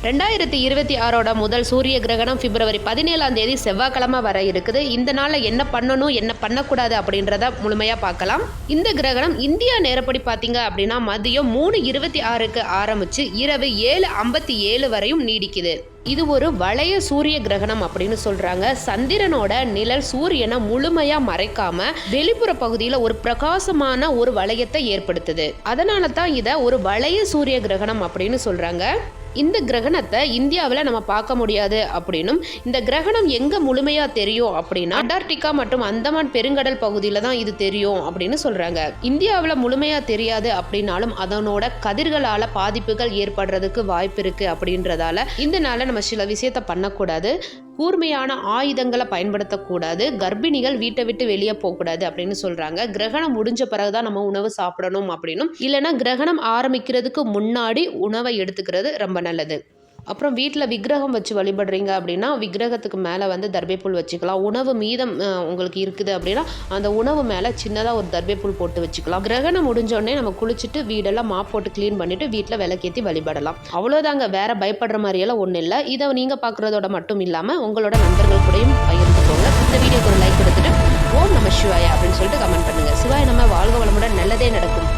2026ஓட முதல் சூரிய கிரகணம் பிப்ரவரி 17ஆம் தேதி செவ்வாய்க்கிழமை வர இருக்குது. இந்த நாளில் என்ன பண்ணணும் என்ன பண்ணக்கூடாது அப்படின்றத முழுமையாக பார்க்கலாம். இந்த கிரகணம் இந்தியா நேரப்படி பார்த்தீங்க அப்படின்னா மதியம் 3:26க்கு ஆரம்பித்து இரவு 7:57 வரையும் நீடிக்குது. இது ஒரு வளைய சூரிய கிரகணம் அப்படின்னு சொல்றாங்க. சந்திரனோட நிழல் சூரியனை முழுமையா மறைக்காம வெளிப்புற பகுதியில ஒரு பிரகாசமான ஒரு வளையத்தை ஏற்படுத்துது. அதனால தான் இதை ஒரு வளைய சூரிய கிரகணம் அப்படின்னு சொல்றாங்க. இந்த கிரகணத்தை இந்தியாவில் நம்ம பார்க்க முடியாது அப்படின்னும், இந்த கிரகணம் எங்க முழுமையா தெரியும் அப்படின்னா அண்டார்டிகா மற்றும் அந்தமான் பெருங்கடல் பகுதியில தான் இது தெரியும் அப்படின்னு சொல்றாங்க. இந்தியாவில் முழுமையா தெரியாது அப்படின்னாலும் அதனோட கதிர்களால பாதிப்புகள் ஏற்படுறதுக்கு வாய்ப்பு இருக்கு அப்படின்றதால இந்த நாளை நம்ம சில விஷயத்த பண்ணக்கூடாது. கூர்மையான ஆயுதங்களை பயன்படுத்தக்கூடாது. கர்ப்பிணிகள் வீட்டை விட்டு வெளியே போகக்கூடாது அப்படின்னு சொல்றாங்க. கிரகணம் முடிஞ்ச பிறகுதான் நம்ம உணவு சாப்பிடணும் அப்படின்னும், இல்லைன்னா கிரகணம் ஆரம்பிக்கிறதுக்கு முன்னாடி உணவை எடுத்துக்கிறது ரொம்ப நல்லது. அப்புறம் வீட்டில் விக்கிரகம் வச்சு வழிபடுறீங்க அப்படின்னா விக்கிரகத்துக்கு மேலே வந்து தர்பைப்புல் வச்சுக்கலாம். உணவு மீதம் உங்களுக்கு இருக்குது அப்படின்னா அந்த உணவு மேலே சின்னதாக ஒரு தர்பைப்புல் போட்டு வச்சுக்கலாம். கிரகணம் முடிஞ்சோடனே நம்ம குளிச்சுட்டு வீடெல்லாம் மாப் போட்டு க்ளீன் பண்ணிட்டு வீட்டில் விளக்கேற்றி வழிபடலாம். அவ்வளோதாங்க, வேற பயப்படுற மாதிரியெல்லாம் ஒன்றும் இல்லை. இதை நீங்கள் பார்க்குறதோட மட்டும் இல்லாமல் உங்களோட நண்பர்கள் கூடயும் பகிர்ந்துக்கோங்க. இந்த வீடியோக்கு ஒரு லைக் கொடுத்துட்டு ஓம் நம சிவாயா அப்படின்னு சொல்லிட்டு கமெண்ட் பண்ணுங்க. சிவாய நம்ம வாழ்க வளமுடன், நல்லதே நடக்கும்.